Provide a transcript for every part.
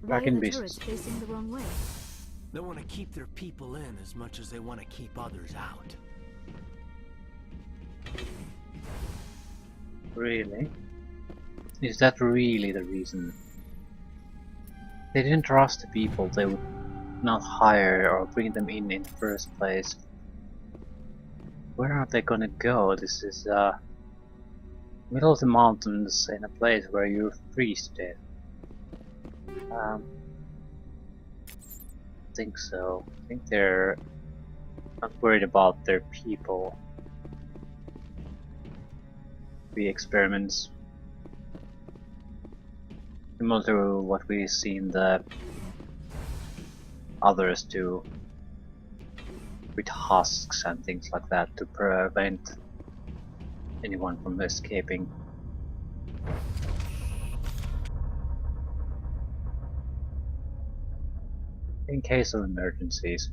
Why Back are in the business. turrets facing the wrong way? They want to keep their people in as much as they want to keep others out. Really? Is that really the reason? They didn't trust the people they would not hire or bring them in the first place. Where are they gonna go? This is middle of the mountains in a place where you freeze to death. Think so. I think they're not worried about their people. The experiments. Similar to what we see in the others do with husks and things like that to prevent anyone from escaping. In case of emergencies.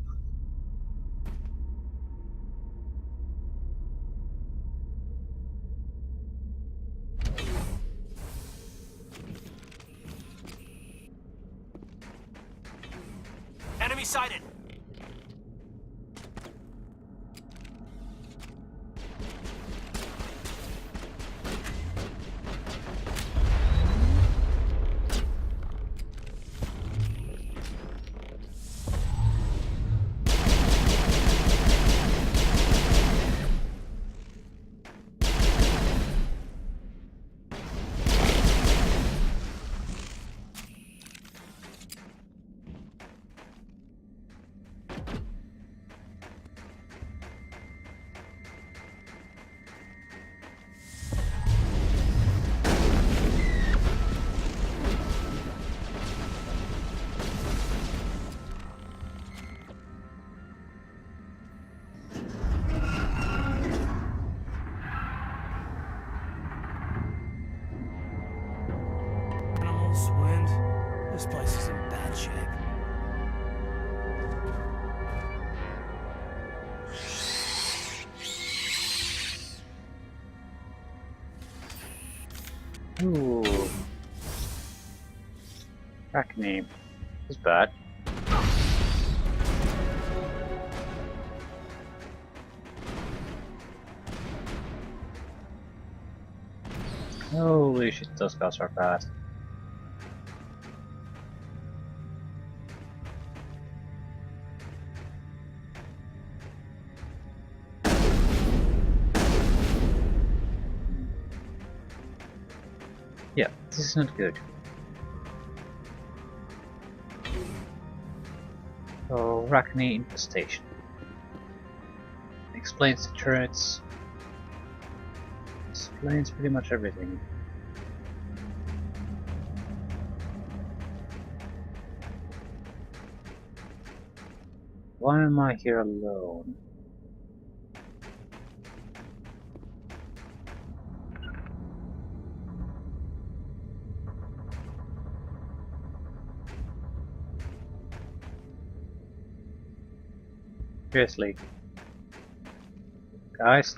Enemy sighted! Animals, wind. This place is in bad shape. Ooh. Arachne. Is bad. Holy shit, those guys are bad. Yeah, this is not good. So, Arachne infestation. Explains the turrets. Explains pretty much everything. Why am I here alone? Seriously. Guys?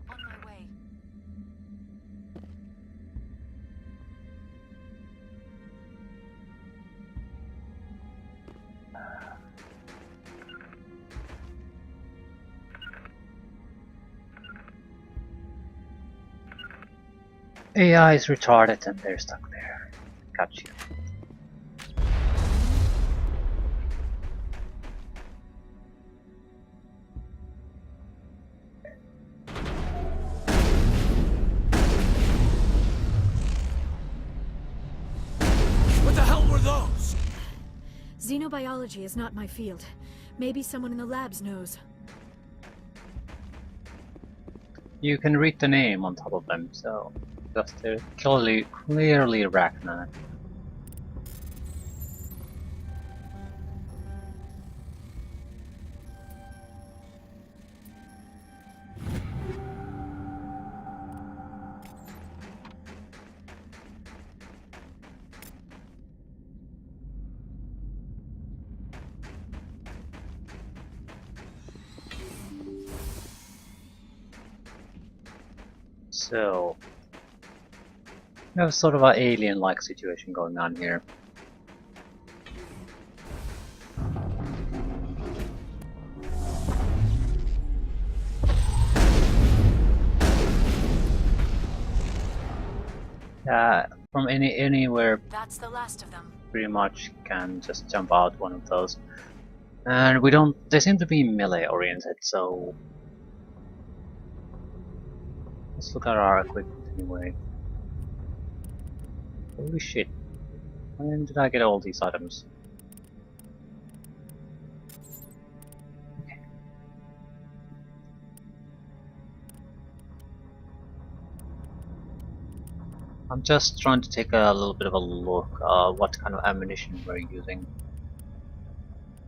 On my way. AI is retarded and they're stuck there. Got you. What the hell were those? Xenobiology is not my field. Maybe someone in the labs knows. You can read the name on top of them, so just clearly Arachne. So we have sort of an alien-like situation going on here. From anywhere, That's the last of them. pretty much can just jump out one of those. And we don't. They seem to be melee oriented, so let's look at our equipment anyway. Holy shit! When did I get all these items? Okay. I'm just trying to take a little bit of a look what kind of ammunition we're using.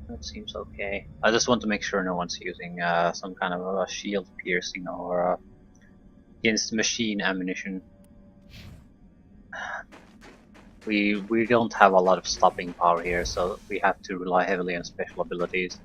That seems okay. I just want to make sure no one's using some kind of a shield piercing or against machine ammunition. We don't have a lot of stopping power here, so we have to rely heavily on special abilities.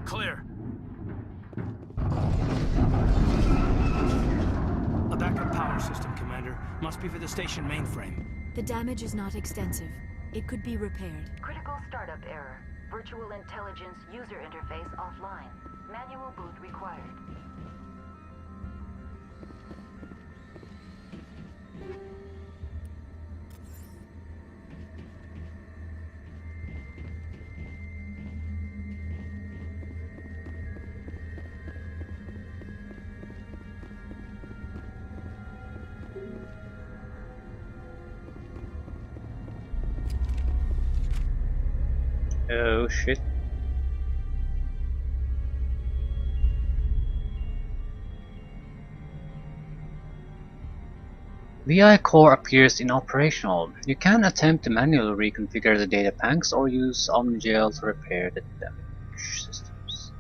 Clear. A backup power system, Commander. Must be for the station mainframe. The damage is not extensive. It could be repaired. Critical startup error. Virtual intelligence user interface offline. Manual boot required. Oh shit. VI core appears inoperational. You can attempt to manually reconfigure the data banks or use OmniGL to repair the damaged systems.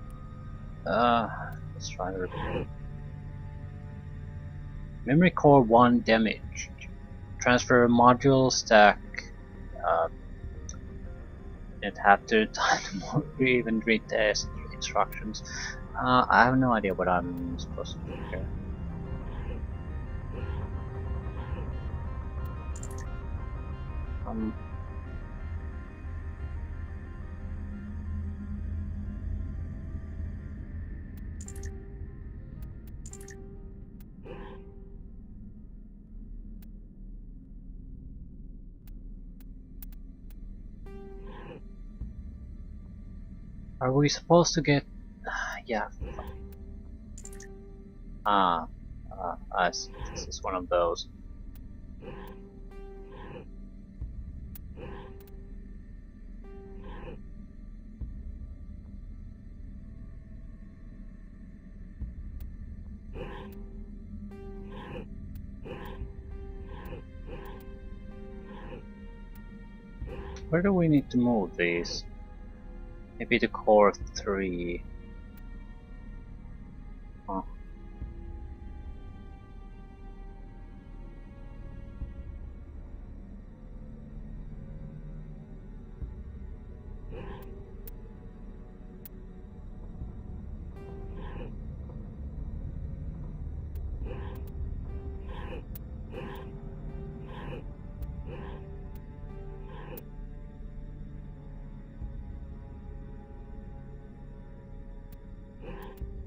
Let's try to repair. Memory core 1 damaged. Transfer module stack. Didn't have to even read the instructions. I have no idea what I'm supposed to do here. Are we supposed to get... yeah. I see. This is one of those. Where do we need to move these? Maybe the core 3. Huh.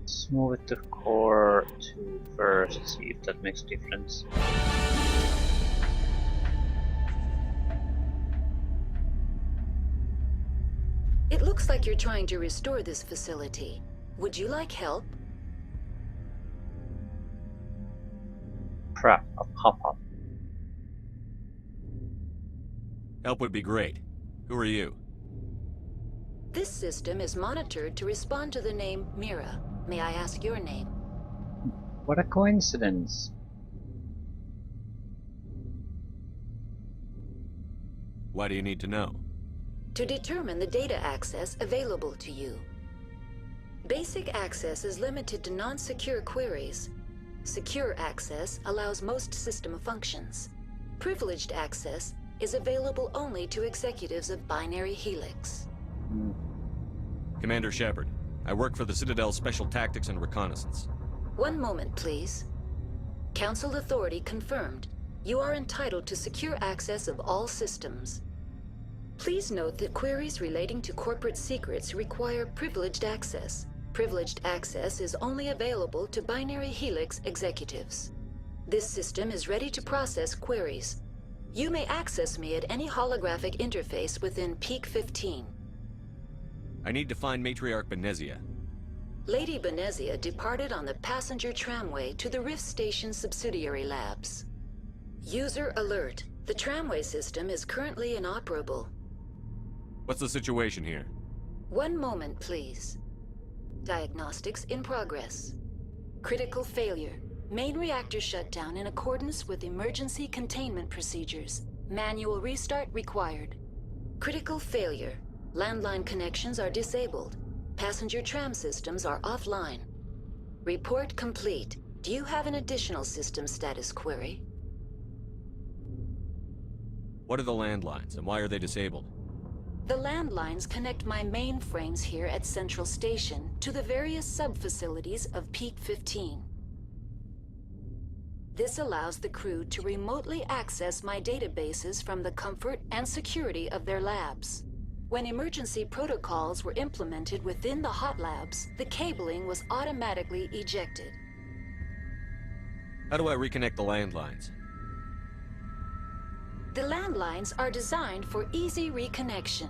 Let's move it to core 2 first, see if that makes a difference. It looks like you're trying to restore this facility. Would you like help? Crap, a pop-up. Help would be great. Who are you? This system is monitored to respond to the name Mira. May I ask your name? What a coincidence. Why do you need to know? To determine the data access available to you. Basic access is limited to non-secure queries. Secure access allows most system functions. Privileged access is available only to executives of Binary Helix. Commander Shepard, I work for the Citadel Special Tactics and Reconnaissance. One moment, please. Council authority confirmed. You are entitled to secure access of all systems. Please note that queries relating to corporate secrets require privileged access. Privileged access is only available to Binary Helix executives. This system is ready to process queries. You may access me at any holographic interface within Peak 15. I need to find Matriarch Benezia. Lady Benezia departed on the passenger tramway to the Rift Station subsidiary labs. User alert. The tramway system is currently inoperable. What's the situation here? One moment, please. Diagnostics in progress. Critical failure. Main reactor shutdown in accordance with emergency containment procedures. Manual restart required. Critical failure. Landline connections are disabled. Passenger tram systems are offline. Report complete. Do you have an additional system status query? What are the landlines, and why are they disabled? The landlines connect my mainframes here at Central Station to the various sub-facilities of Peak 15. This allows the crew to remotely access my databases from the comfort and security of their labs. When emergency protocols were implemented within the hot labs, the cabling was automatically ejected. How do I reconnect the landlines? The landlines are designed for easy reconnection.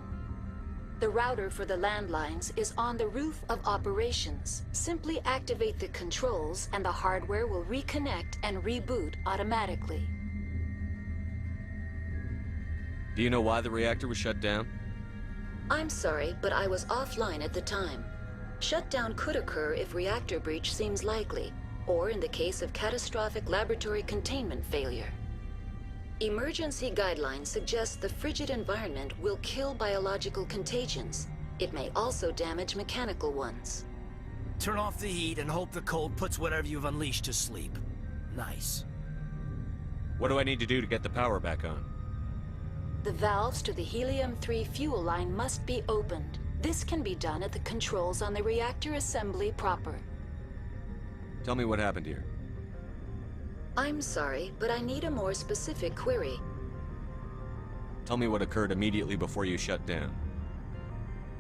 The router for the landlines is on the roof of operations. Simply activate the controls and the hardware will reconnect and reboot automatically. Do you know why the reactor was shut down? I'm sorry, but I was offline at the time. Shutdown could occur if reactor breach seems likely, or in the case of catastrophic laboratory containment failure. Emergency guidelines suggest the frigid environment will kill biological contagions. It may also damage mechanical ones. Turn off the heat and hope the cold puts whatever you've unleashed to sleep. Nice. What do I need to do to get the power back on? The valves to the helium-3 fuel line must be opened. This can be done at the controls on the reactor assembly proper. Tell me what happened here. I'm sorry, but I need a more specific query. Tell me what occurred immediately before you shut down.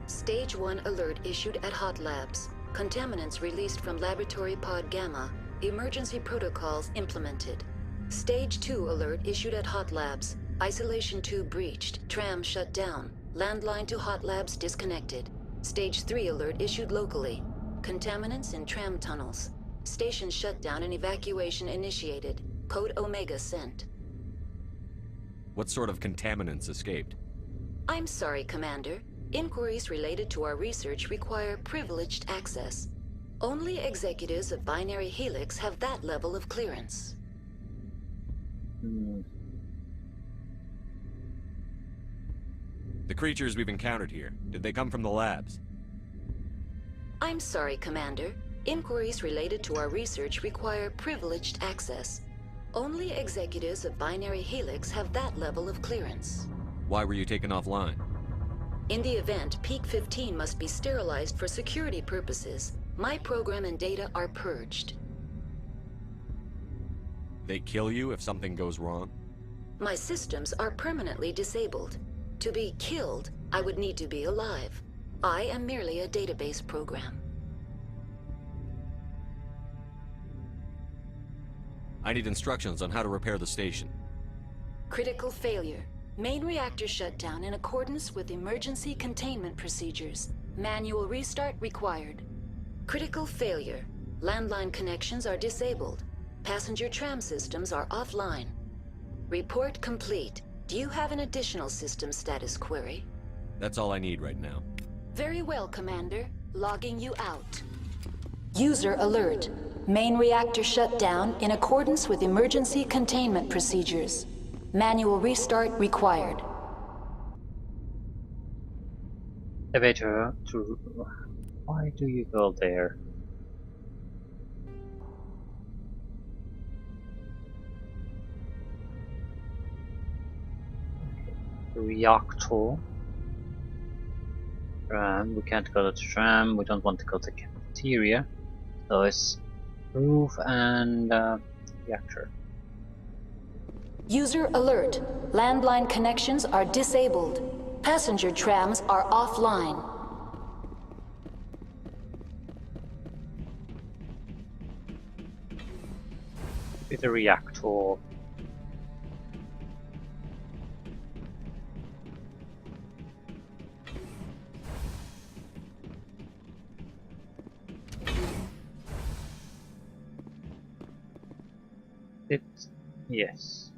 Stage 1 alert issued at Hot Labs. Contaminants released from Laboratory Pod Gamma. Emergency protocols implemented. Stage 2 alert issued at Hot Labs. Isolation tube breached. Tram shut down. Landline to Hot Labs disconnected. Stage 3 alert issued locally. Contaminants in tram tunnels. Station shutdown and evacuation initiated. Code Omega sent. What sort of contaminants escaped? I'm sorry, Commander. Inquiries related to our research require privileged access. Only executives of Binary Helix have that level of clearance. The creatures we've encountered here, did they come from the labs? I'm sorry, Commander. Inquiries related to our research require privileged access. Only executives of Binary Helix have that level of clearance. Why were you taken offline? In the event, Peak 15 must be sterilized for security purposes. My program and data are purged. They kill you if something goes wrong? My systems are permanently disabled. To be killed, I would need to be alive. I am merely a database program. I need instructions on how to repair the station. Critical failure. Main reactor shutdown in accordance with emergency containment procedures. Manual restart required. Critical failure. Landline connections are disabled. Passenger tram systems are offline. Report complete. Do you have an additional system status query? That's all I need right now. Very well, Commander. Logging you out. User alert. Main reactor shut down in accordance with emergency containment procedures. Manual restart required. Elevator to... Why do you go there? Reactor. Tram. We can't go to the tram. We don't want to go to the cafeteria. So it's roof and reactor. User alert. Landline connections are disabled. Passenger trams are offline. With a reactor. Yes.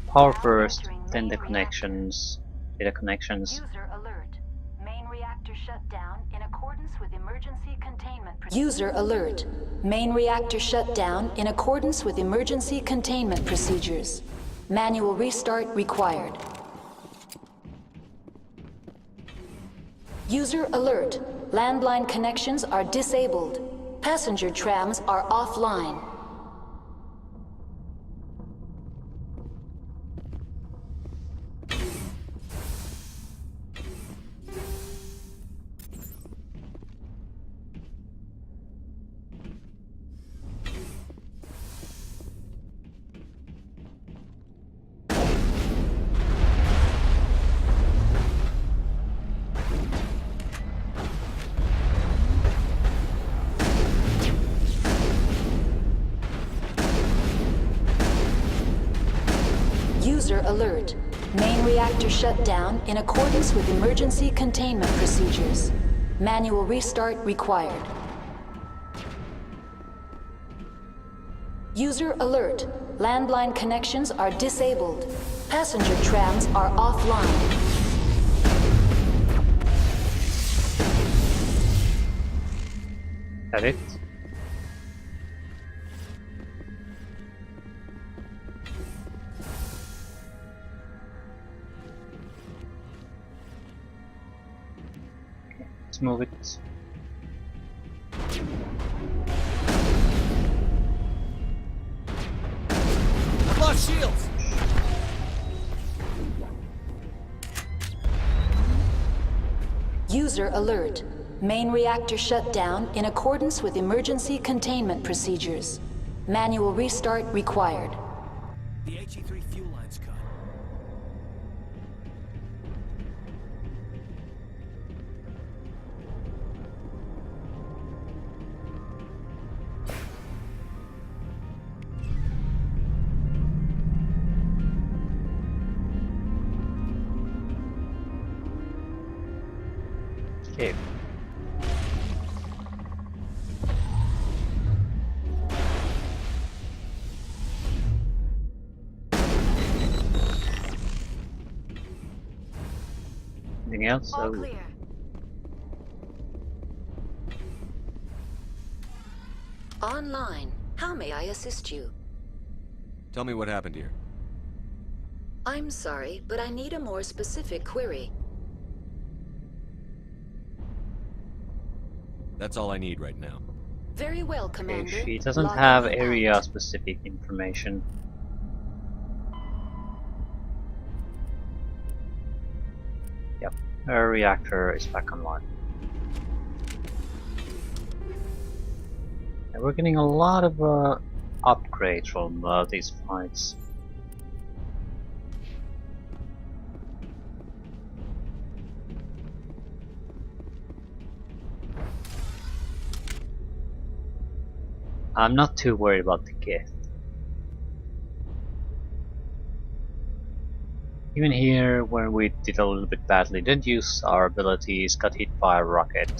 Power first, then the connections. Data connections. User alert. Main reactor shut down in accordance with emergency containment procedures. User alert. Main reactor shut down in accordance with emergency containment procedures. Manual restart required. User alert. Landline connections are disabled. Passenger trams are offline. User alert. Main reactor shut down in accordance with emergency containment procedures. Manual restart required. User alert. Landline connections are disabled. Passenger trams are offline. That it? Let's move it. I've lost shields! User alert. Main reactor shut down in accordance with emergency containment procedures. Manual restart required. The HE3 fuel line's cut. Okay. Anything else? All Oh, clear. Online. How may I assist you? Tell me what happened here. I'm sorry, but I need a more specific query. That's all I need right now. Very well, okay, Commander. she doesn't Logging have you out. area-specific information. Yep, her reactor is back online. And we're getting a lot of upgrades from these fights. I'm not too worried about the Geth. Even here, when we did a little bit badly, didn't use our abilities, got hit by a rocket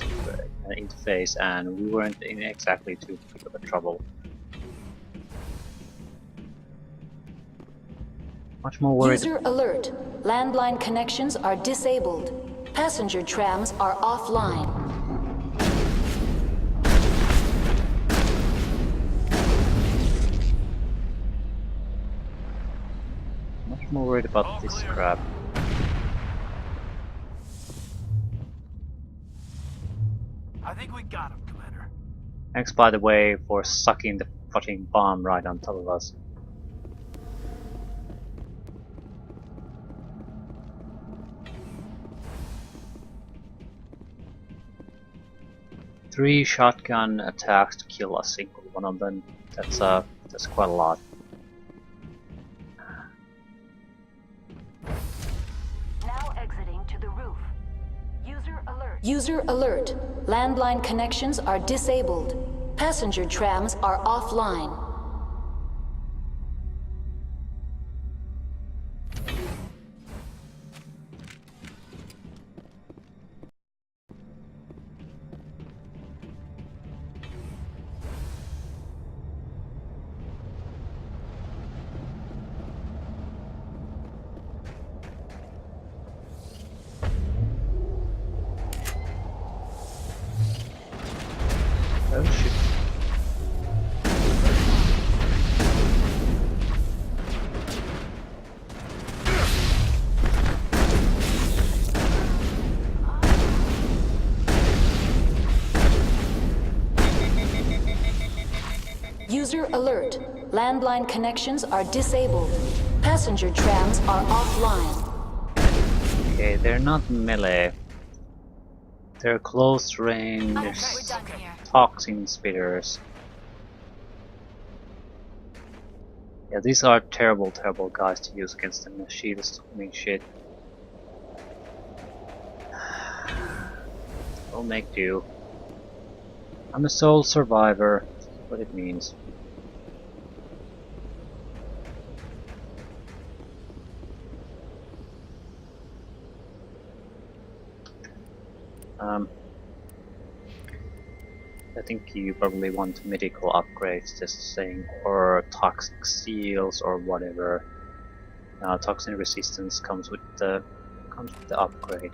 interface, and we weren't in exactly too big of a trouble. Much more worried. User alert. Landline connections are disabled. Passenger trams are offline. Much more worried about this crap. I think we got him, Commander. Thanks, by the way, for sucking the fucking bomb right on top of us. Three shotgun attacks to kill a single one of them. That's quite a lot. Now exiting to the roof. User alert. User alert. Landline connections are disabled. Passenger trams are offline. Oh shit. User alert. Landline connections are disabled. Passenger trams are offline. Okay, they're not melee. They're close range toxin spitters. Yeah, these are terrible, terrible guys to use against the machine storming shit. We'll make do. I'm a sole survivor. That's what it means. I think you probably want medical upgrades, just saying, or toxic seals or whatever. Toxin resistance comes with the upgrade.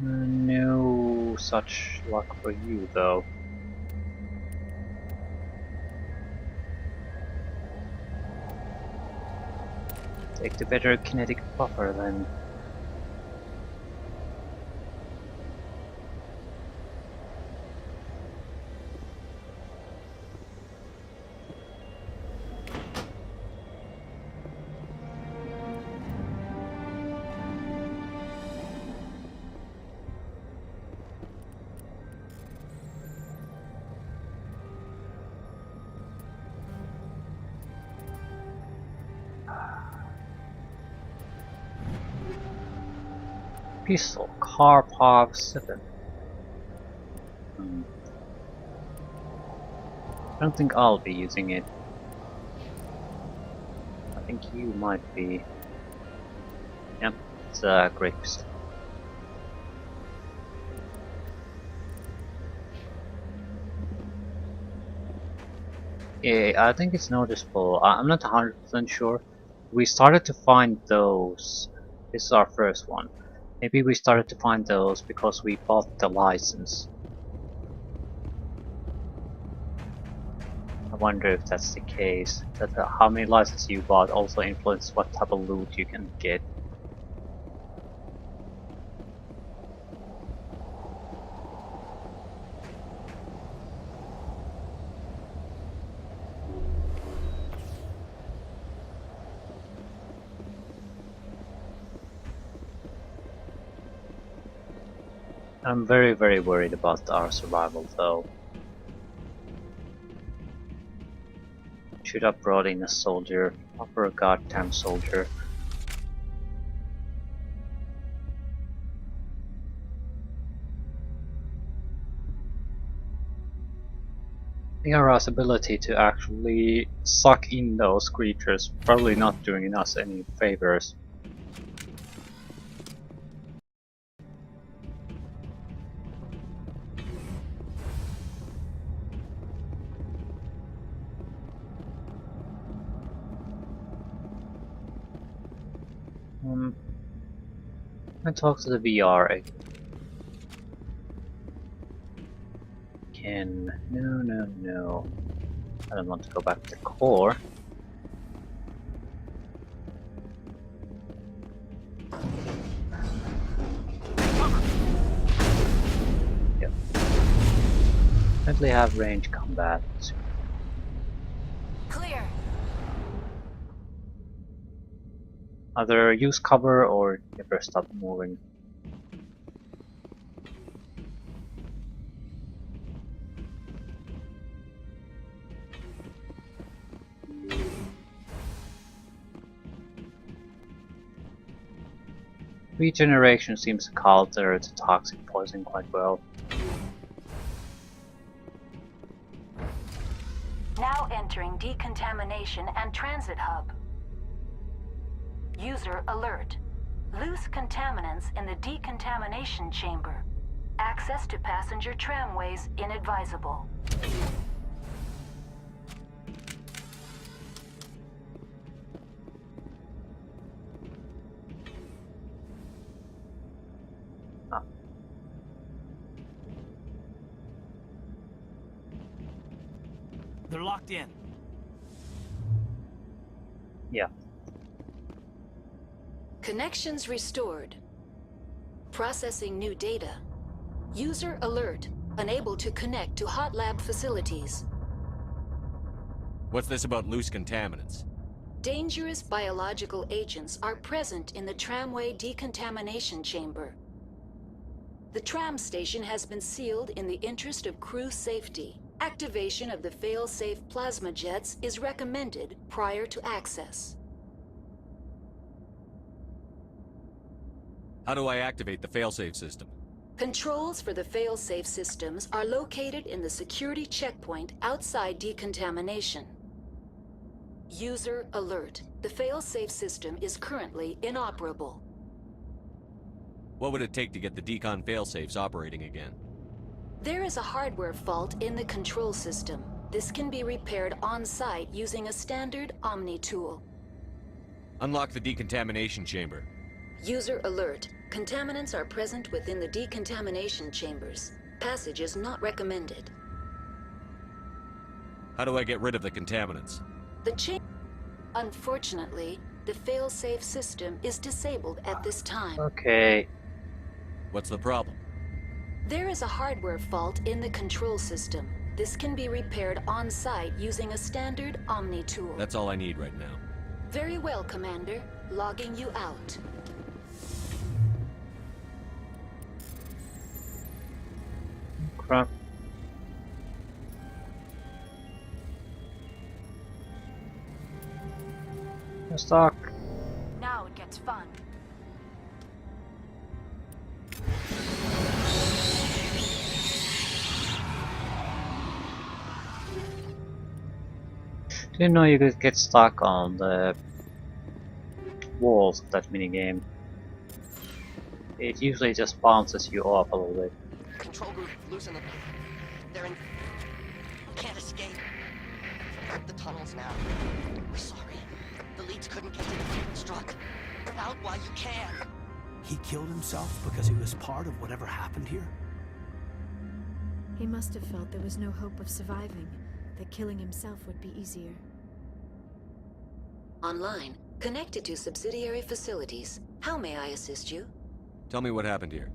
No such luck for you, though. Take the better kinetic buffer then. Pistol, Karpov 7. I don't think I'll be using it. I think you might be. Yep, it's a great pistol. Yeah, I think it's noticeable. I'm not 100% sure. We started to find those. This is our first one. Maybe we started to find those because we bought the license. I wonder if that's the case. That how many licenses you bought also influences what type of loot you can get. I'm very, very worried about our survival though. Should have brought in a soldier, proper a goddamn soldier. Yara's ability to actually suck in those creatures probably not doing us any favors. I talk to the VR again. No. I don't want to go back to the core. Yep. Definitely have range combat. Clear. Either use cover or never stop moving. Regeneration seems to counter the toxic poison quite well. Now entering decontamination and transit hub. User alert. Loose contaminants in the decontamination chamber. Access to passenger tramways inadvisable. They're locked in. Yeah. Connections restored. Processing new data. User alert. Unable to connect to hot lab facilities. What's this about loose contaminants? Dangerous biological agents are present in the tramway decontamination chamber. The tram station has been sealed in the interest of crew safety. Activation of the fail-safe plasma jets is recommended prior to access. How do I activate the failsafe system? Controls for the fail-safe systems are located in the security checkpoint outside decontamination. User alert. The fail-safe system is currently inoperable. What would it take to get the decon failsafes operating again? There is a hardware fault in the control system. This can be repaired on-site using a standard Omni tool. Unlock the decontamination chamber. User alert. Contaminants are present within the decontamination chambers. Passage is not recommended. How do I get rid of the contaminants? Unfortunately, the fail-safe system is disabled at this time. Okay. What's the problem? There is a hardware fault in the control system. This can be repaired on-site using a standard Omni tool. That's all I need right now. Very well, Commander. Logging you out. Crap. I'm stuck. Now it gets fun. Didn't know you could get stuck on the walls of that minigame. It usually just bounces you off a little bit. Control group, loosen them. They're in... Can't escape. Hurt the tunnels now. We're sorry. The leads couldn't get to the struck. Out while you can. He killed himself because he was part of whatever happened here? He must have felt there was no hope of surviving, that killing himself would be easier. Online. Connected to subsidiary facilities. How may I assist you? Tell me what happened here.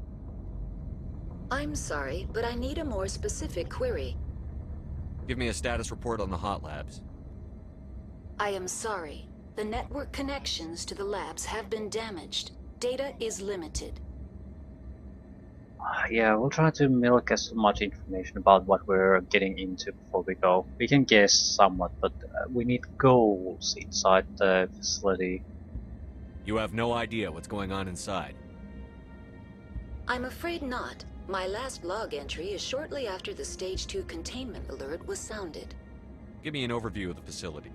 I'm sorry, but I need a more specific query. Give me a status report on the hot labs. I am sorry. The network connections to the labs have been damaged. Data is limited. Yeah, we'll try to milk as much information about what we're getting into before we go. We can guess somewhat, but we need goals inside the facility. You have no idea what's going on inside. I'm afraid not. My last log entry is shortly after the Stage 2 containment alert was sounded. Give me an overview of the facility.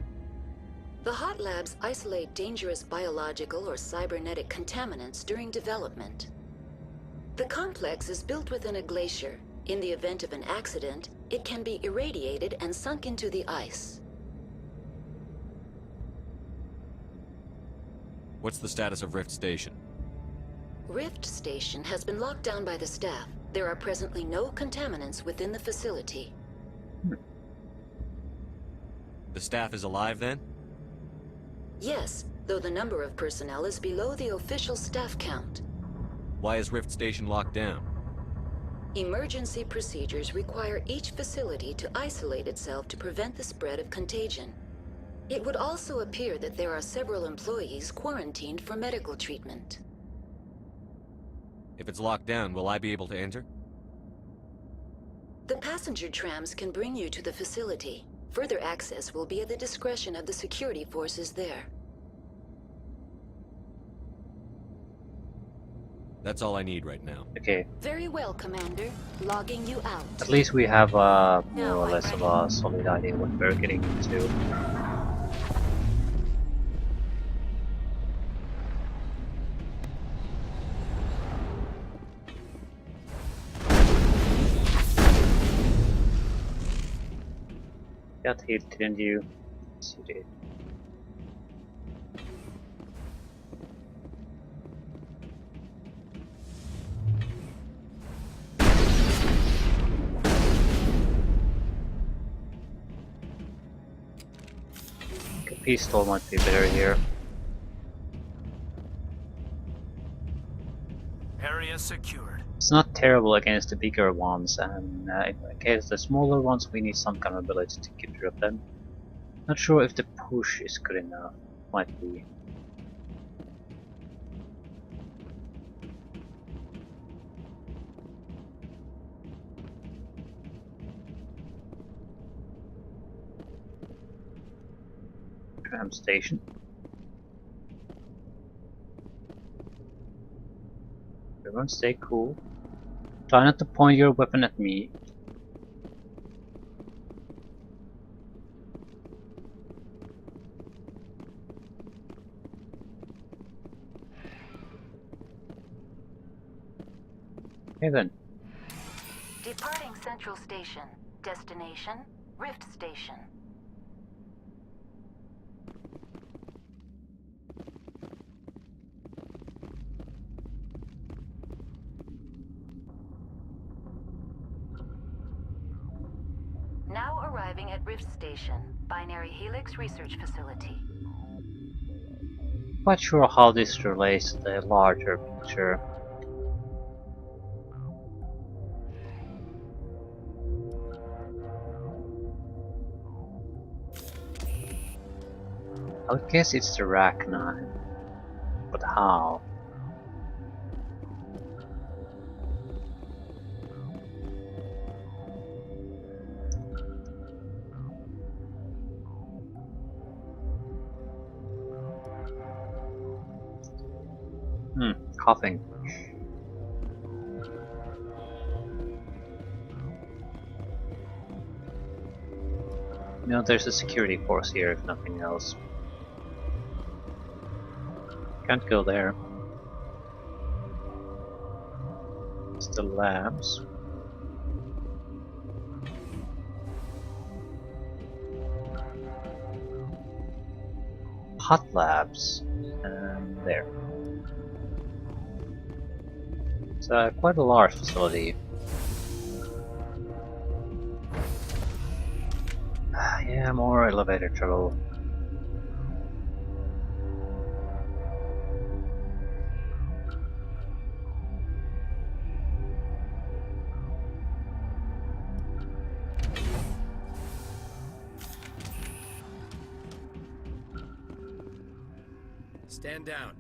The hot labs isolate dangerous biological or cybernetic contaminants during development. The complex is built within a glacier. In the event of an accident, it can be irradiated and sunk into the ice. What's the status of Rift Station? Rift Station has been locked down by the staff. There are presently no contaminants within the facility. The staff is alive then? Yes, though the number of personnel is below the official staff count. Why is Rift Station locked down? Emergency procedures require each facility to isolate itself to prevent the spread of contagion. It would also appear that there are several employees quarantined for medical treatment. If it's locked down, will I be able to enter? The passenger trams can bring you to the facility. Further access will be at the discretion of the security forces there. That's all I need right now. Okay, Very well, Commander. Logging you out. at least we have more No, or I'm less of ready. a solid idea what we're getting into. Got hit, didn't you? Yes, you did. A pistol might be better here. Area secured. It's not terrible against the bigger ones, and in case the smaller ones we need some kind of ability to get rid of them. Not sure if the push is good enough. Might be. Tram station. Everyone stay cool. Try not to point your weapon at me. Okay then. Departing Central Station. Destination, Rift Station. Now arriving at Rift Station, Binary Helix Research Facility. Quite sure how this relates to the larger picture. I would guess it's the Rachni, but how? Coughing. No, there's a security force here, if nothing else. Can't go there. It's the labs. Hot labs. And there. It's quite a large facility. Yeah, more elevator trouble. Stand down.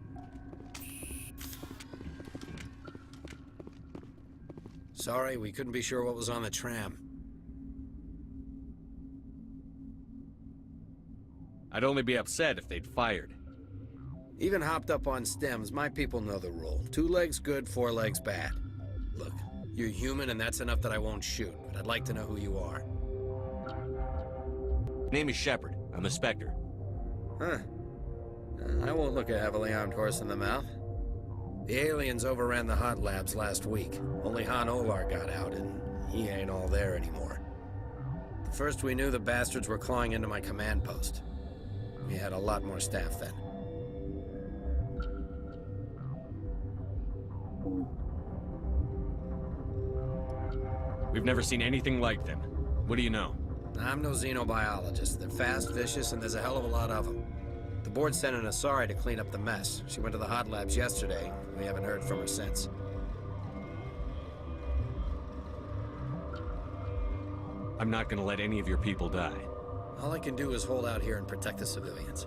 Sorry, we couldn't be sure what was on the tram. I'd only be upset if they'd fired. Even hopped up on stems, my people know the rule. 2 legs good, 4 legs bad. Look, you're human and that's enough that I won't shoot, but I'd like to know who you are. Name is Shepard. I'm a Spectre. Huh. I won't look a heavily armed horse in the mouth. The aliens overran the hot labs last week. Only Han Olar got out, and he ain't all there anymore. The first we knew, the bastards were clawing into my command post. We had a lot more staff then. We've never seen anything like them. What do you know? I'm no xenobiologist. They're fast, vicious, and there's a hell of a lot of them. The board sent an Asari to clean up the mess. She went to the hot labs yesterday. We haven't heard from her since. I'm not gonna let any of your people die. All I can do is hold out here and protect the civilians.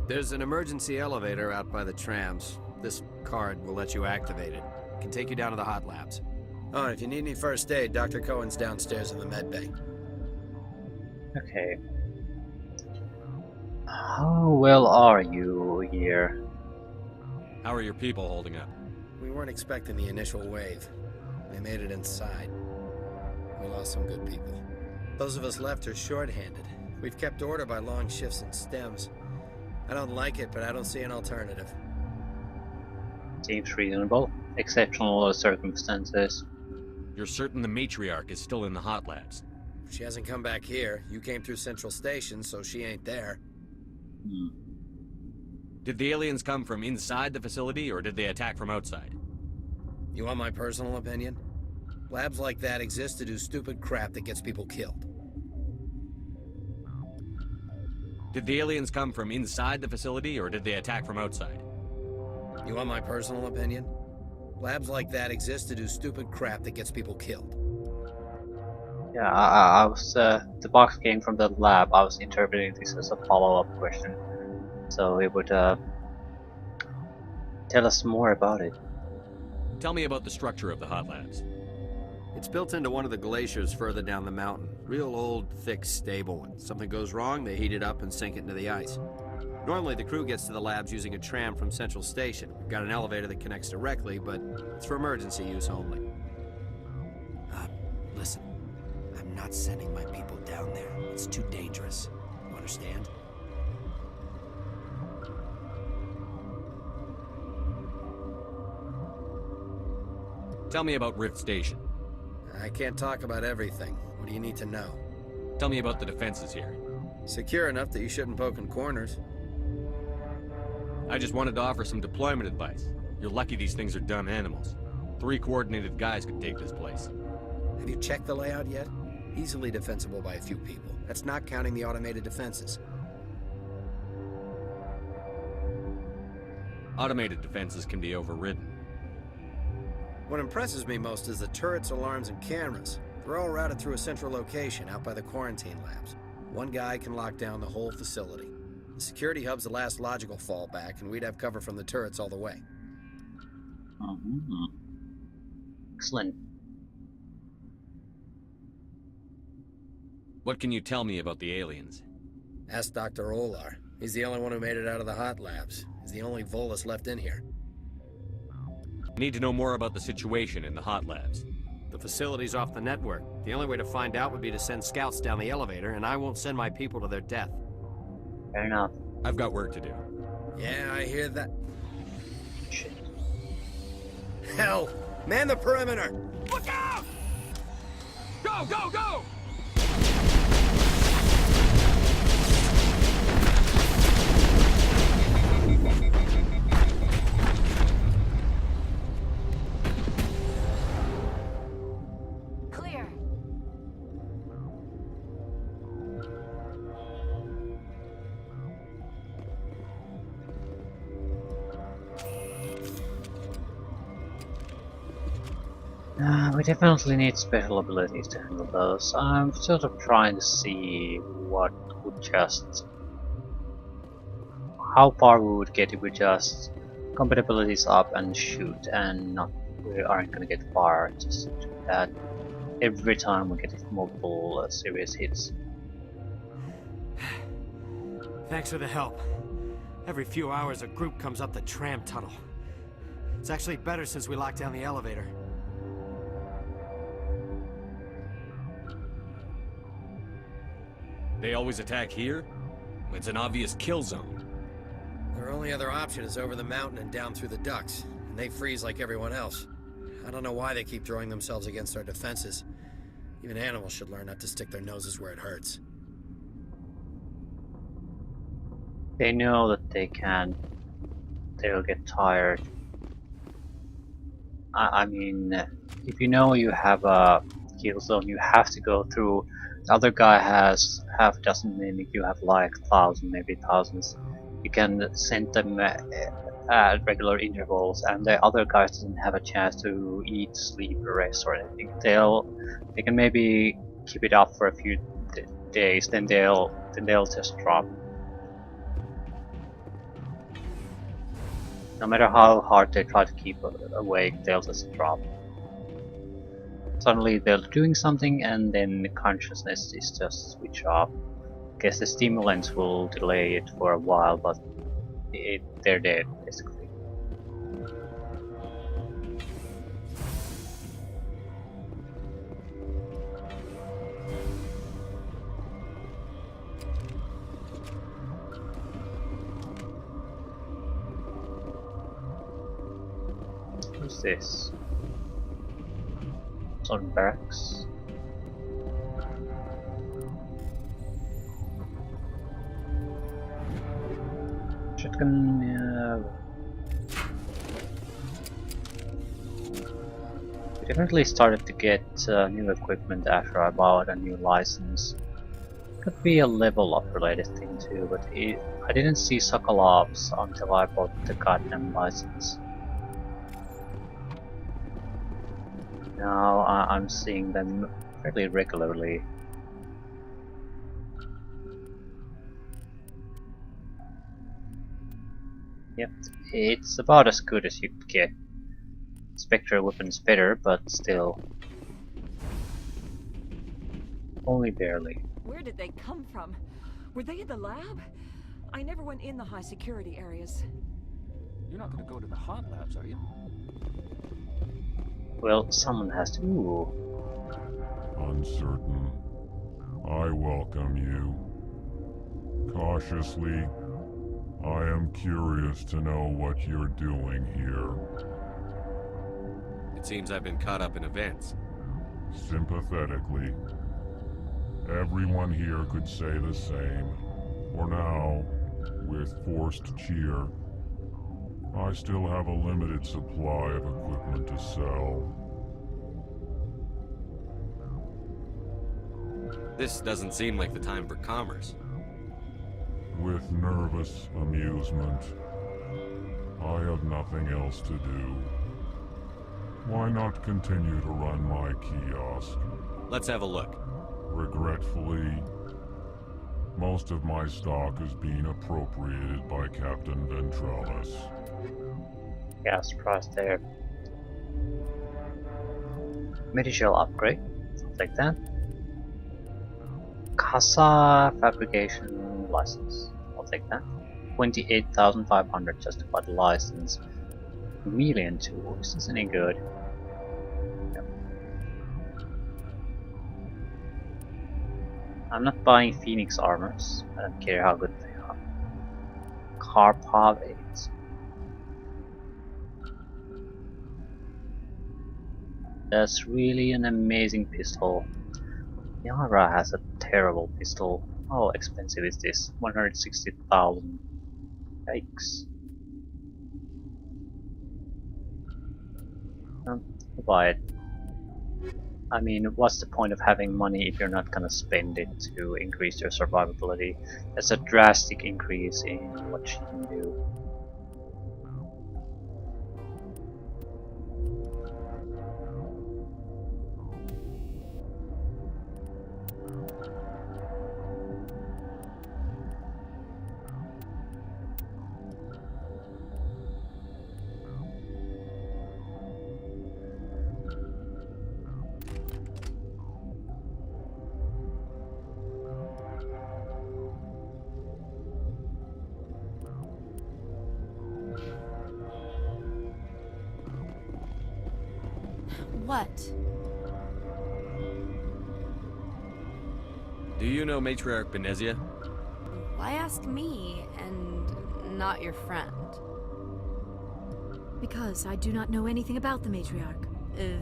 There's an emergency elevator out by the trams. This card will let you activate it. Can take you down to the hot labs. Oh, and if you need any first aid, Dr. Cohen's downstairs in the med bay. Okay. How well are you here? How are your people holding up? We weren't expecting the initial wave. They made it inside. We lost some good people. Those of us left are short-handed. We've kept order by long shifts and stems. I don't like it, but I don't see an alternative. Seems reasonable. Exceptional circumstances. You're certain the matriarch is still in the hot labs? She hasn't come back here. You came through Central Station, so she ain't there. Did the aliens come from inside the facility, or did they attack from outside? You want my personal opinion? Labs like that exist to do stupid crap that gets people killed. Did the aliens come from inside the facility, or did they attack from outside? You want my personal opinion? Labs like that exist to do stupid crap that gets people killed. Yeah, I was, the box came from the lab. I was interpreting this as a follow-up question. So it would, tell us more about it. Tell me about the structure of the hot labs. It's built into one of the glaciers further down the mountain. Real old, thick, stable one. Something goes wrong, they heat it up and sink it into the ice. Normally, the crew gets to the labs using a tram from Central Station. We've got an elevator that connects directly, but it's for emergency use only. Listen, I'm not sending my people down there. It's too dangerous. You understand? Tell me about Rift Station. I can't talk about everything. What do you need to know? Tell me about the defenses here. Secure enough that you shouldn't poke in corners. I just wanted to offer some deployment advice. You're lucky these things are dumb animals. 3 coordinated guys could take this place. Have you checked the layout yet? Easily defensible by a few people. That's not counting the automated defenses. Automated defenses can be overridden. What impresses me most is the turrets, alarms, and cameras. They're all routed through a central location out by the quarantine labs. One guy can lock down the whole facility. The security hub's the last logical fallback, and we'd have cover from the turrets all the way. Excellent. What can you tell me about the aliens? Ask Dr. Olar. He's the only one who made it out of the hot labs. He's the only Volus left in here. I need to know more about the situation in the hot labs. The facility's off the network. The only way to find out would be to send scouts down the elevator, and I won't send my people to their death. Fair enough. I've got work to do. Yeah, I hear that. Shit. Hell! Man the perimeter! Look out! Go, go, go! Clear. We definitely need special abilities to handle those. I'm sort of trying to see what would just... how far we would get if we just combat abilities up and shoot, and not we aren't gonna get far just do that every time we get multiple serious hits. Thanks for the help. Every few hours a group comes up the tram tunnel. It's actually better since we locked down the elevator. They always attack here? It's an obvious kill zone. Their only other option is over the mountain and down through the ducts, and they freeze like everyone else. I don't know why they keep throwing themselves against our defenses. Even animals should learn not to stick their noses where it hurts. They know that they'll get tired. I mean, if you know you have a kill zone, you have to go through. The other guy has half a dozen mimic, you have like 1,000, maybe thousands. You can send them at regular intervals, and the other guys doesn't have a chance to eat, sleep, rest, or anything. They can maybe keep it up for a few days, then they'll just drop. No matter how hard they try to keep awake, they'll just drop. Suddenly they're doing something and then consciousness is just switch off. Guess the stimulants will delay it for a while, but they're dead basically. Who's this? On barracks. Shotgun. We definitely started to get new equipment after I bought a new license. Could be a level up related thing too, but I didn't see Sokolovs until I bought the goddamn license. Now I'm seeing them fairly regularly. Yep, it's about as good as you could get. Spectre weapon's better, but still. Only barely. Where did they come from? Were they in the lab? I never went in the high security areas. You're not gonna go to the hot labs, are you? Well, someone has to. Ooh. Uncertain. I welcome you. Cautiously, I am curious to know what you're doing here. It seems I've been caught up in events. Sympathetically. Everyone here could say the same. For now, with forced cheer, I still have a limited supply of equipment to sell. This doesn't seem like the time for commerce. With nervous amusement. I have nothing else to do. Why not continue to run my kiosk? Let's have a look. Regretfully, most of my stock is being appropriated by Captain Ventralis. Gas price there. Medishell upgrade. I'll take that. Casa fabrication license. I'll take that. 28,500 just to buy the license. Chameleon tool. Is this any good? Yep. I'm not buying Phoenix armors. I don't care how good they are. Karpov 8. That's really an amazing pistol. Yara has a terrible pistol. How expensive is this? 160,000. Yikes. I'll buy it. I mean, what's the point of having money if you're not gonna spend it to increase your survivability? That's a drastic increase in what you can do. What? Do you know Matriarch Benezia? Why ask me and not your friend? Because I do not know anything about the matriarch.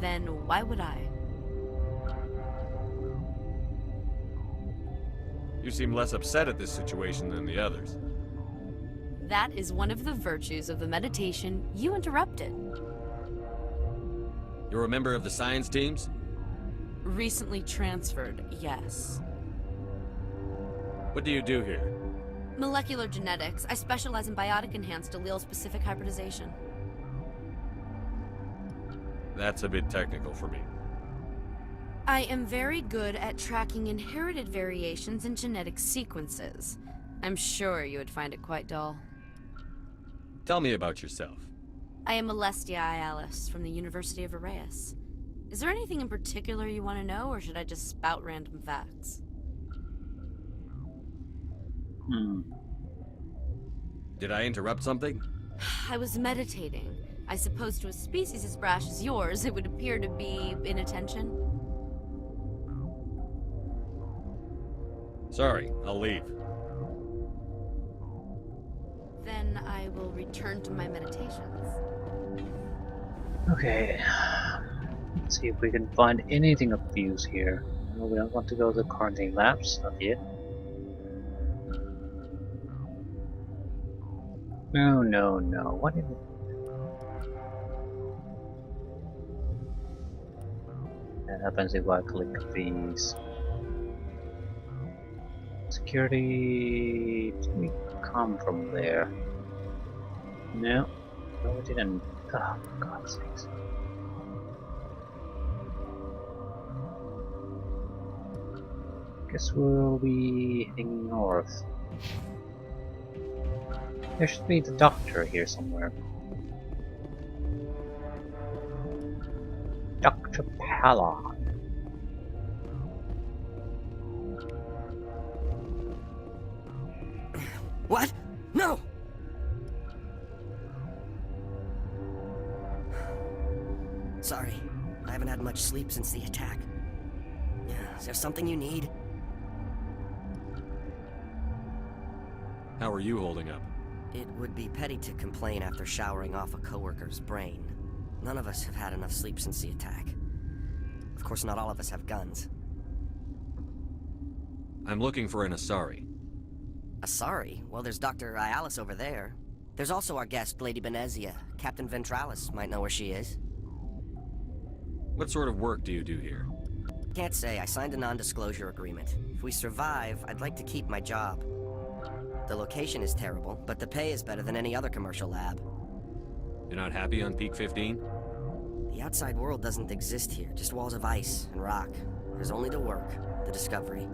Then why would I? You seem less upset at this situation than the others. That is one of the virtues of the meditation you interrupted. You're a member of the science teams? Recently transferred, yes. What do you do here? Molecular genetics. I specialize in biotic-enhanced allele-specific hybridization. That's a bit technical for me. I am very good at tracking inherited variations in genetic sequences. I'm sure you would find it quite dull. Tell me about yourself. I am Alestia Ialis from the University of Arraeus. Is there anything in particular you want to know, or should I just spout random facts? Did I interrupt something? I was meditating. I suppose to a species as brash as yours, it would appear to be inattention. Sorry, I'll leave. Then I will return to my meditations. Okay. Let's see if we can find anything of use here. No, we don't want to go to the quarantine labs, not yet. No, no, no. What is it? That happens if I click these. Security. Did we come from there? No. No, we didn't. Oh, for God's sakes. Guess we'll be heading north. There should be the doctor here somewhere. Dr. Pallon. What? No! Sorry, I haven't had much sleep since the attack. Is there something you need? How are you holding up? It would be petty to complain after showering off a coworker's brain. None of us have had enough sleep since the attack. Of course, not all of us have guns. I'm looking for an Asari. Asari? Well, there's Dr. Ialis over there. There's also our guest, Lady Benezia. Captain Ventralis might know where she is. What sort of work do you do here? Can't say. I signed a non-disclosure agreement. If we survive, I'd like to keep my job. The location is terrible, but the pay is better than any other commercial lab. You're not happy on Peak 15? The outside world doesn't exist here, just walls of ice and rock. There's only the work, the discovery.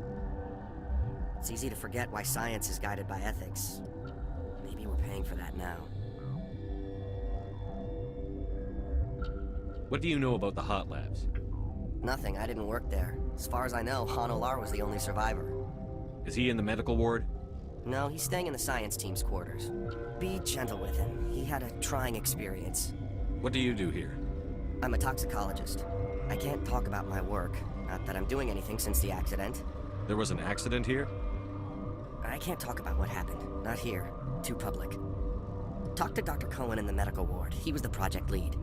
It's easy to forget why science is guided by ethics. Maybe we're paying for that now. What do you know about the hot labs? Nothing, I didn't work there. As far as I know, Han Olar was the only survivor. Is he in the medical ward? No, he's staying in the science team's quarters. Be gentle with him. He had a trying experience. What do you do here? I'm a toxicologist. I can't talk about my work. Not that I'm doing anything since the accident. There was an accident here? I can't talk about what happened. Not here. Too public. Talk to Dr. Cohen in the medical ward. He was the project lead.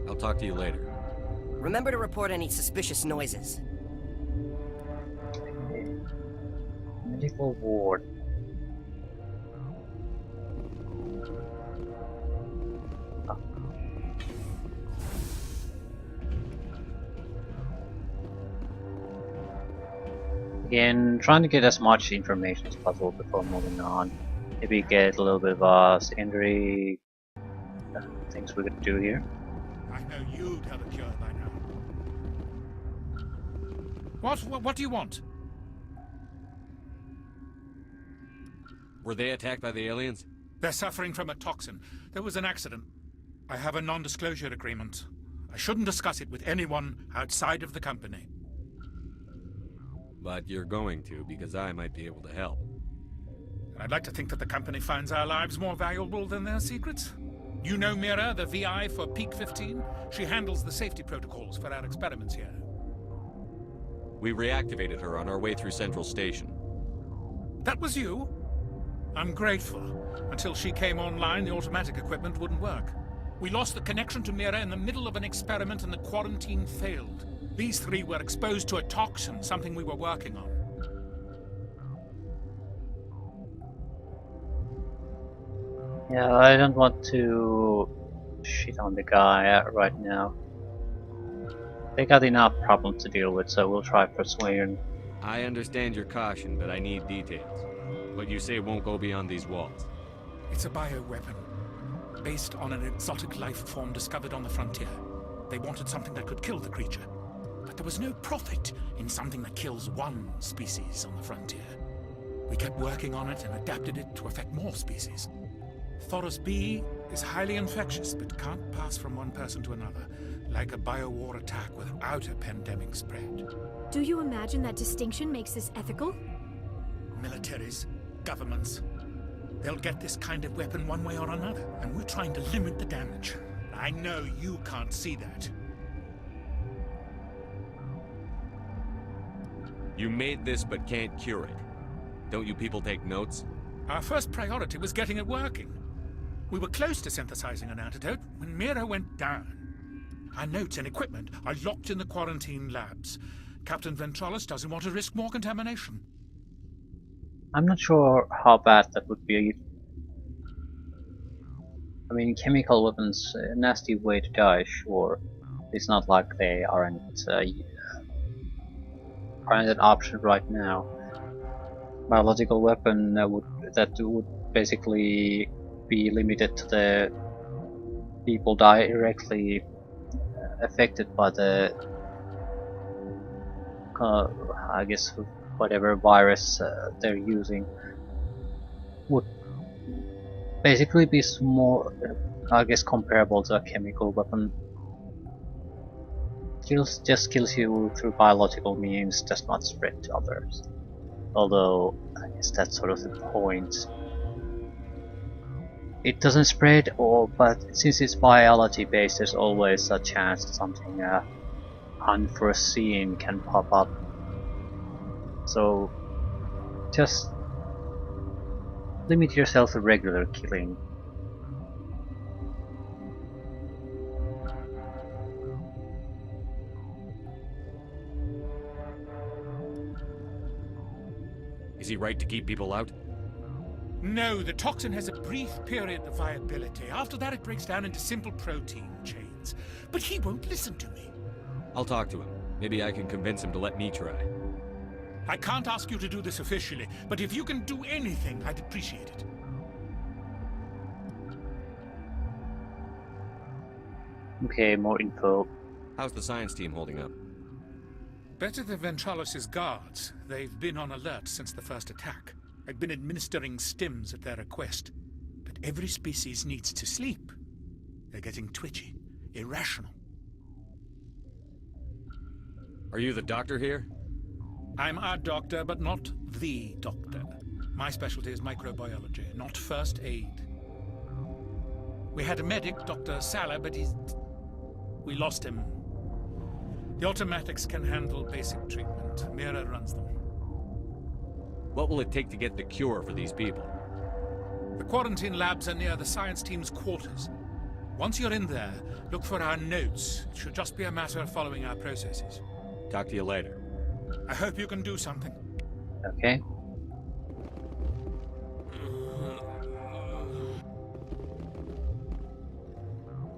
I'll talk to you later. Remember to report any suspicious noises. Medical ward. Again, trying to get as much information as possible before moving on. Maybe get a little bit of injury things we could do here. I know you'd have a cure by now. What do you want? Were they attacked by the aliens? They're suffering from a toxin. There was an accident. I have a non-disclosure agreement. I shouldn't discuss it with anyone outside of the company. But you're going to, because I might be able to help. And I'd like to think that the company finds our lives more valuable than their secrets. You know Mira, the VI for Peak 15? She handles the safety protocols for our experiments here. We reactivated her on our way through Central Station. That was you? I'm grateful. Until she came online, the automatic equipment wouldn't work. We lost the connection to Mira in the middle of an experiment and the quarantine failed. These three were exposed to a toxin, something we were working on. Yeah, I don't want to shit on the guy right now. They got enough problems to deal with, so we'll try persuasion. I understand your caution, but I need details. What you say won't go beyond these walls. It's a bioweapon, based on an exotic life form discovered on the frontier. They wanted something that could kill the creature, but there was no profit in something that kills one species on the frontier. We kept working on it and adapted it to affect more species. Thoros B is highly infectious, but can't pass from one person to another, like a biowar attack without a pandemic spread. Do you imagine that distinction makes this ethical? Militaries, governments, they'll get this kind of weapon one way or another, and we're trying to limit the damage. I know you can't see that. You made this but can't cure it. Don't you people take notes? Our first priority was getting it working. We were close to synthesizing an antidote when Mira went down. Our notes and equipment are locked in the quarantine labs. Captain Ventralis doesn't want to risk more contamination. I'm not sure how bad that would be. I mean, chemical weapons, a nasty way to die, sure. It's not like they aren't an option right now. Biological weapon that would basically be limited to the people directly affected by the, I guess, whatever virus they're using, would basically be more, I guess, comparable to a chemical weapon. Just kills you through biological means, does not spread to others. Although, I guess that's sort of the point. It doesn't spread, but since it's biology based, there's always a chance that something unforeseen can pop up. So, just limit yourself to regular killing. Is he right to keep people out? No, the toxin has a brief period of viability. After that, it breaks down into simple protein chains. But he won't listen to me. I'll talk to him. Maybe I can convince him to let me try. I can't ask you to do this officially, but if you can do anything, I'd appreciate it. Okay, more info. How's the science team holding up? Better than Ventralis' guards. They've been on alert since the first attack. I've been administering stims at their request. But every species needs to sleep. They're getting twitchy, irrational. Are you the doctor here? I'm a doctor, but not the doctor. My specialty is microbiology, not first aid. We had a medic, Dr. Salah, but we lost him. The automatics can handle basic treatment. Mira runs them. What will it take to get the cure for these people? The quarantine labs are near the science team's quarters. Once you're in there, look for our notes. It should just be a matter of following our processes. Talk to you later. I hope you can do something. Okay.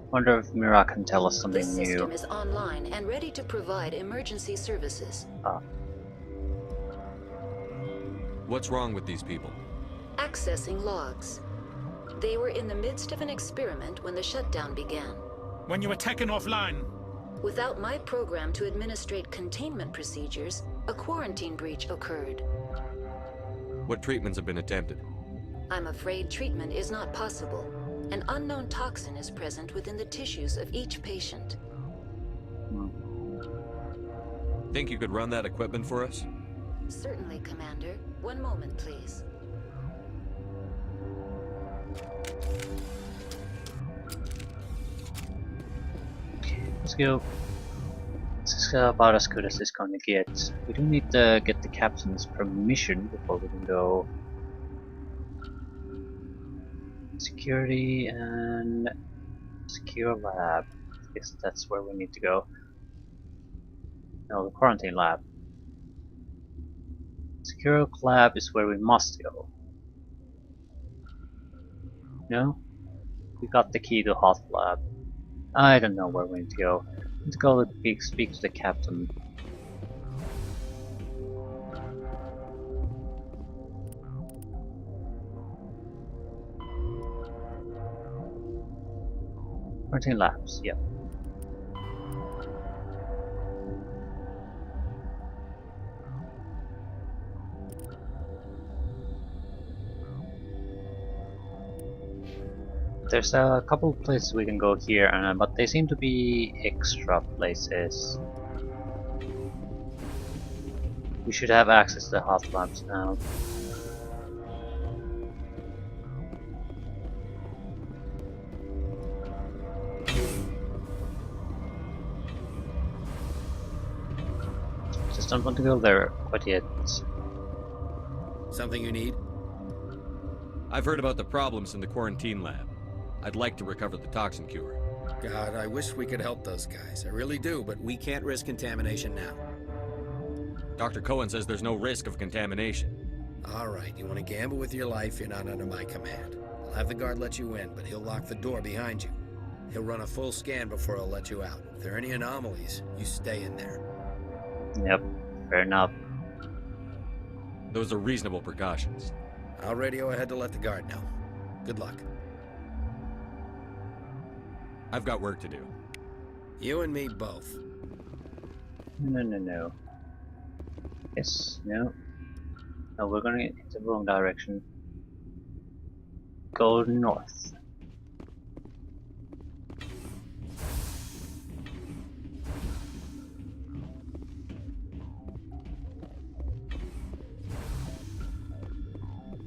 Wonder if Mira can tell us something This new. system is online and ready to provide emergency services. What's wrong with these people? Accessing logs. They were in the midst of an experiment when the shutdown began. When you were taken offline. Without my program to administrate containment procedures, a quarantine breach occurred. What treatments have been attempted? I'm afraid treatment is not possible. An unknown toxin is present within the tissues of each patient. Think you could run that equipment for us? Certainly, Commander. One moment, please. Let's go. This is about as good as it's gonna get. We do need to get the captain's permission before we can go. Security and secure lab. I guess that's where we need to go. No, the quarantine lab. Secure lab is where we must go. No? We got the key to hot lab. I don't know where we need to go. Let's go speak to the captain. Quarantine labs, yep. There's a couple of places we can go here, but they seem to be extra places. We should have access to the hot labs now. Just don't want to go there quite yet. Something you need? I've heard about the problems in the quarantine lab. I'd like to recover the toxin cure. God, I wish we could help those guys. I really do, but we can't risk contamination now. Dr. Cohen says there's no risk of contamination. All right, you want to gamble with your life, you're not under my command. I'll have the guard let you in, but he'll lock the door behind you. He'll run a full scan before he'll let you out. If there are any anomalies, you stay in there. Yep, fair enough. Those are reasonable precautions. I'll radio ahead to let the guard know. Good luck. I've got work to do. You and me both. No. Yes, no. No, we're going in the wrong direction. Go north.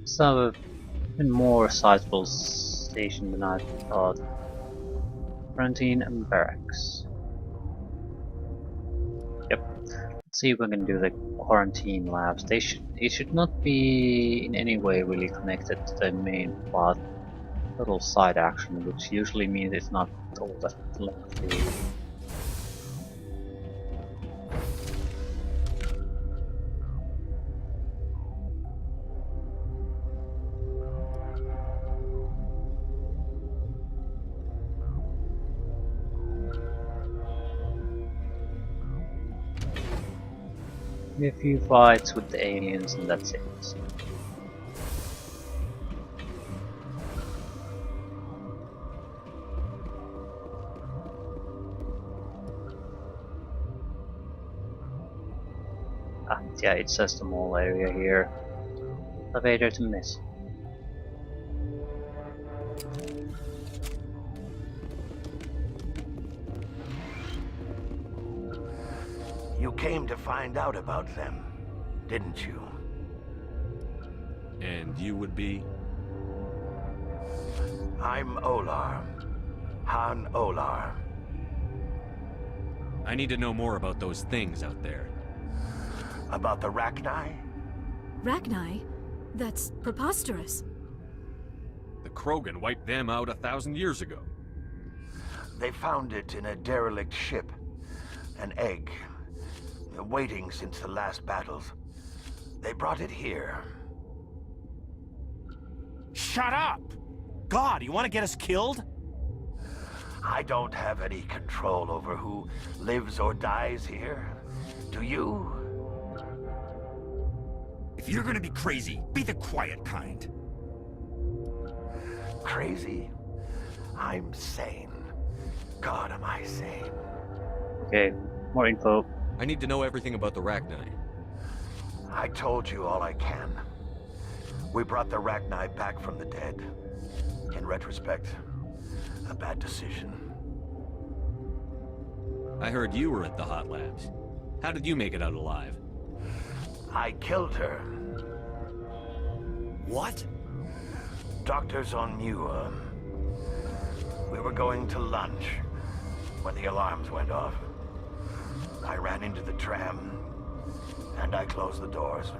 So, a more sizable station than I thought. Quarantine and barracks. Yep. Let's see if we can do the quarantine labs. It should not be in any way really connected to the main plot. Little side action, which usually means it's not all that lengthy. A few fights with the aliens and that's it. Yeah, it says the mall area here. Elevator to miss. You came to find out about them, didn't you? And you would be? I'm Olar. Han Olar. I need to know more about those things out there. About the Rachni? Rachni? That's preposterous. The Krogan wiped them out 1,000 years ago. They found it in a derelict ship. An egg. Waiting since the last battles. They brought it here. Shut up! God, you want to get us killed? I don't have any control over who lives or dies here. Do you? If you're gonna be crazy, be the quiet kind. Crazy? I'm sane. God, am I sane. Okay, more info. I need to know everything about the Rachni. I told you all I can. We brought the Rachni back from the dead. In retrospect, a bad decision. I heard you were at the hot labs. How did you make it out alive? I killed her. What? Doctors on Muir. We were going to lunch when the alarms went off. I ran into the tram, and I closed the doors.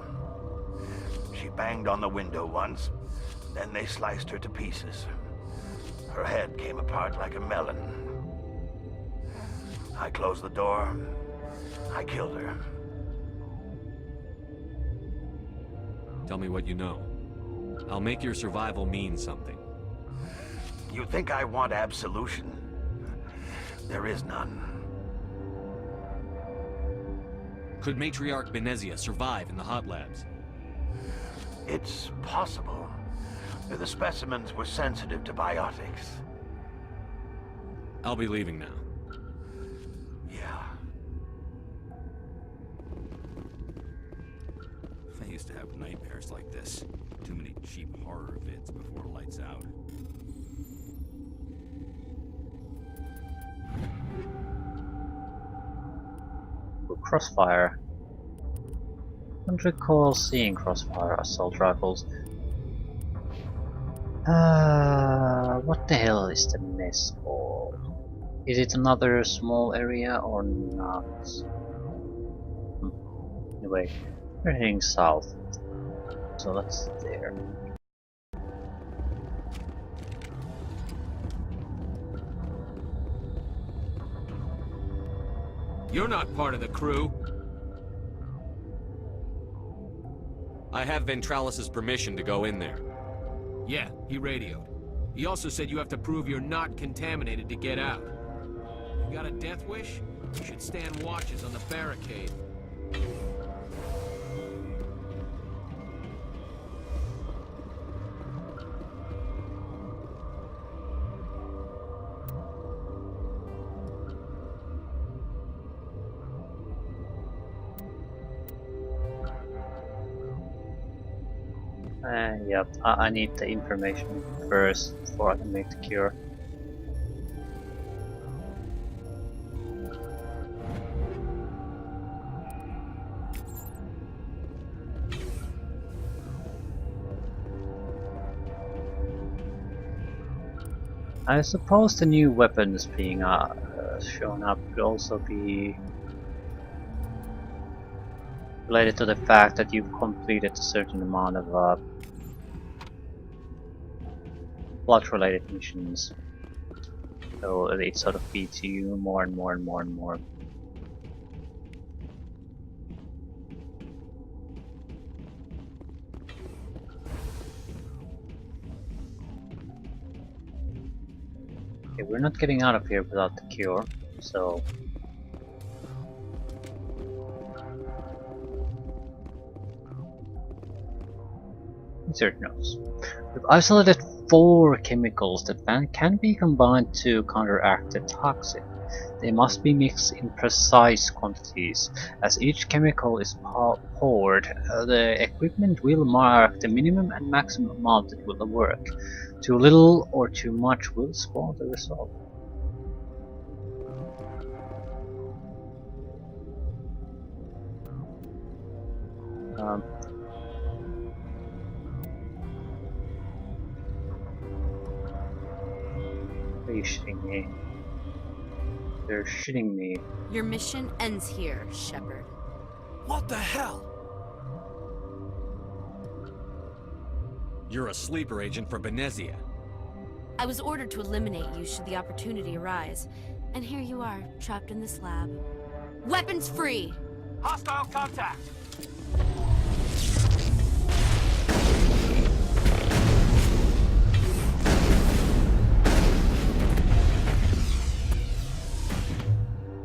She banged on the window once, then they sliced her to pieces. Her head came apart like a melon. I closed the door. I killed her. Tell me what you know. I'll make your survival mean something. You think I want absolution? There is none. Could Matriarch Benezia survive in the hot labs? It's possible. The specimens were sensitive to biotics. I'll be leaving now. Yeah. I used to have nightmares like this. Too many cheap horror vids before lights out. Crossfire. I don't recall seeing crossfire assault rifles. What the hell is the mess called? Is it another small area or not? Anyway, we're heading south, so that's there. You're not part of the crew. I have Ventralis's permission to go in there. Yeah, he radioed. He also said you have to prove you're not contaminated to get out. You got a death wish? You should stand watches on the barricade. Yep, I need the information first before I can make the cure. I suppose the new weapons being shown up could also be related to the fact that you've completed a certain amount of plot-related missions. So it sort of feeds you more and more and more and more. Okay, we're not getting out of here without the cure, so... Insert notes. We've isolated 4 chemicals that can be combined to counteract the toxin. They must be mixed in precise quantities. As each chemical is poured, the equipment will mark the minimum and maximum amount that will work. Too little or too much will spoil the result. Are you shitting me? They're shitting me. Your mission ends here, Shepard. What the hell? You're a sleeper agent for Benezia. I was ordered to eliminate you should the opportunity arise. And here you are, trapped in this lab. Weapons free! Hostile contact!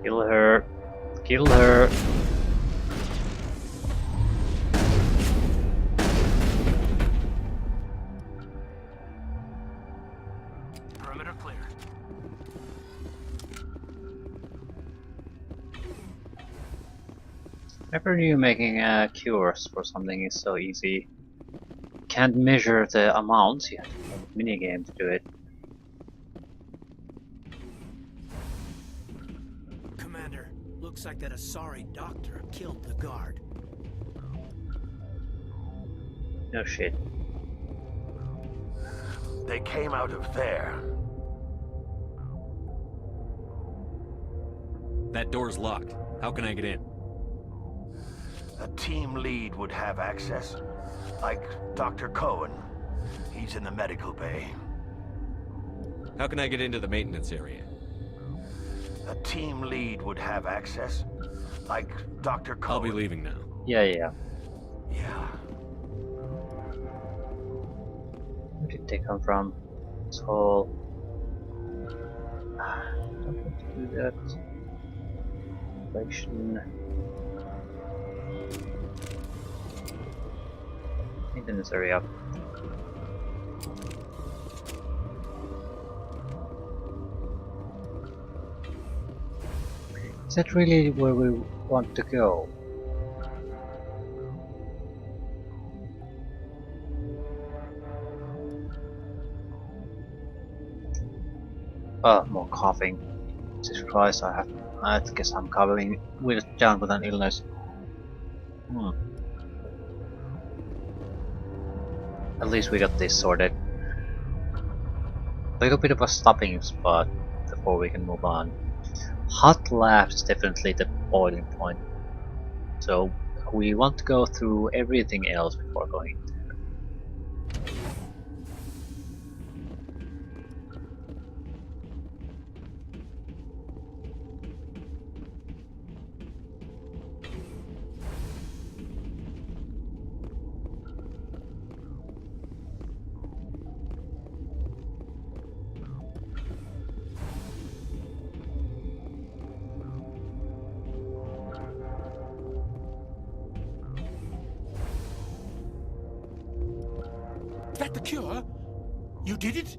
Kill her. Kill her. Perimeter clear. Never knew making cures for something is so easy. Can't measure the amounts, you have to play a minigame to do it. Commander, looks like that Asari doctor killed the guard. No shit. They came out of there. That door's locked. How can I get in? A team lead would have access. Like Dr. Cohen. He's in the medical bay. How can I get into the maintenance area? A team lead would have access. Like Dr. Cohen. I'll be leaving now. Yeah. Yeah. Where did they come from? This whole... Don't want to do that. Collection. Maintenance area. Is that really where we want to go? More coughing. Jesus Christ, I guess I'm covering down with an illness. At least we got this sorted. A little bit of a stopping spot before we can move on. Hot labs is definitely the boiling point. So we want to go through everything else before going there. Is that the cure? You did it?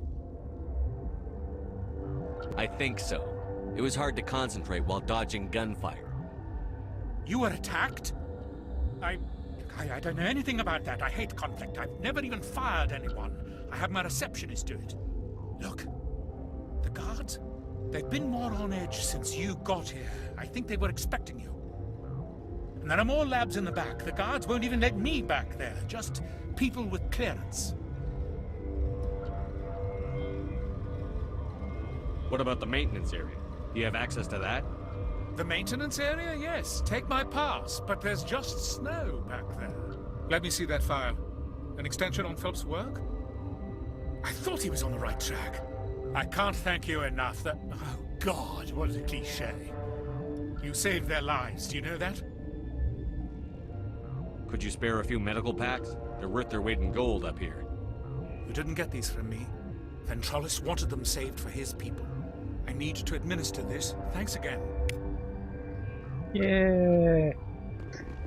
I think so. It was hard to concentrate while dodging gunfire. You were attacked? I don't know anything about that. I hate conflict. I've never even fired anyone. I have my receptionist do it. Look, the guards, they've been more on edge since you got here. I think they were expecting you. And there are more labs in the back. The guards won't even let me back there. Just people with clearance. What about the maintenance area? Do you have access to that? The maintenance area? Yes. Take my pass. But there's just snow back there. Let me see that file. An extension on Phelps' work? I thought he was on the right track. I can't thank you enough that... Oh, God, what a cliché. You saved their lives. Do you know that? Could you spare a few medical packs? They're worth their weight in gold up here. You didn't get these from me. Ventralis wanted them saved for his people. I need to administer this. Thanks again. Yeah.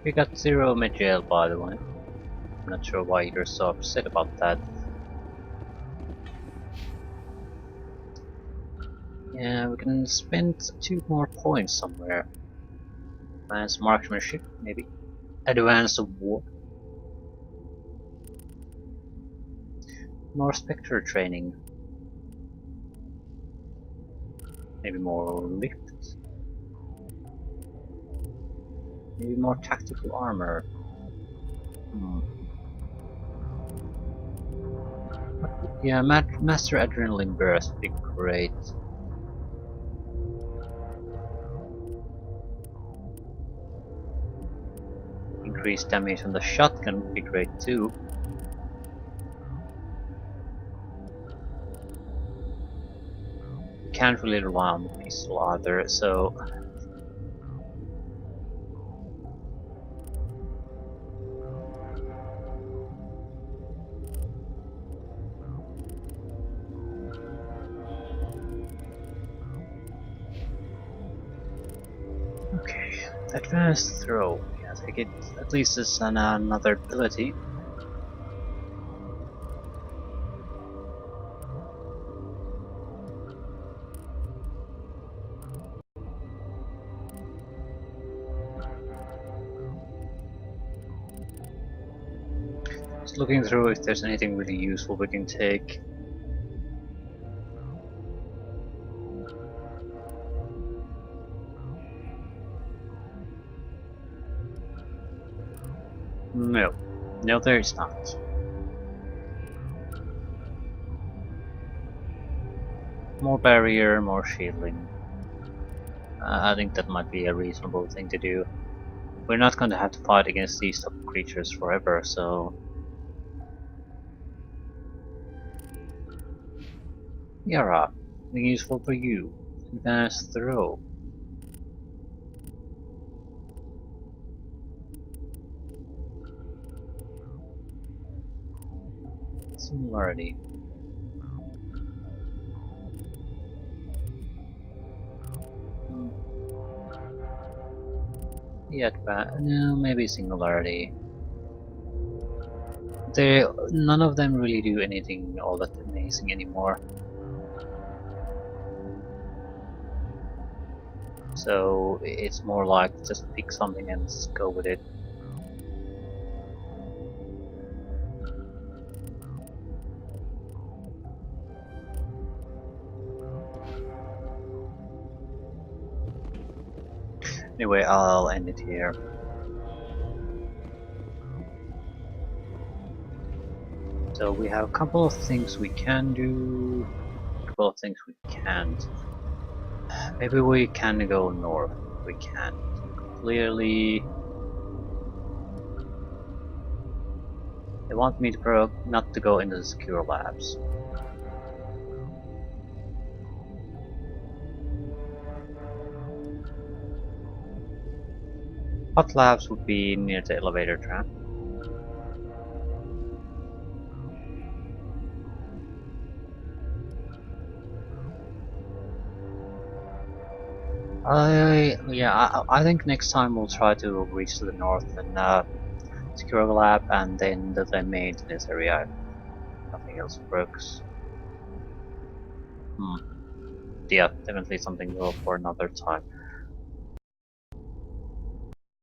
We got 0 mid-jail, by the way. I'm not sure why you're so upset about that. Yeah, we can spend 2 more points somewhere. Advanced marksmanship, maybe. Advanced war. More Spectre training. Maybe more lift. Maybe more tactical armor. Yeah, Master Adrenaline Burst would be great. Increased damage on the shotgun would be great too. Can't really rely on the pistol either, so... Okay, advanced throw. Yeah, I think it at least is another ability. Just looking through if there's anything really useful we can take. No. No, there is not. More barrier, more shielding. I think that might be a reasonable thing to do. We're not going to have to fight against these type of creatures forever, so... Yara, something useful for you. Advanced throw. Similarity. Yeah, no, maybe Singularity. None of them really do anything all that amazing anymore. So it's more like just pick something and just go with it. Anyway, I'll end it here. So we have a couple of things we can do, a couple of things we can't. Maybe we can go north. We can. Clearly, they want me to not to go into the secure labs. Hot labs would be near the elevator tram. I think next time we'll try to reach to the north and secure the lab, and then the maintenance area. Nothing else works. Yeah, definitely something for another time.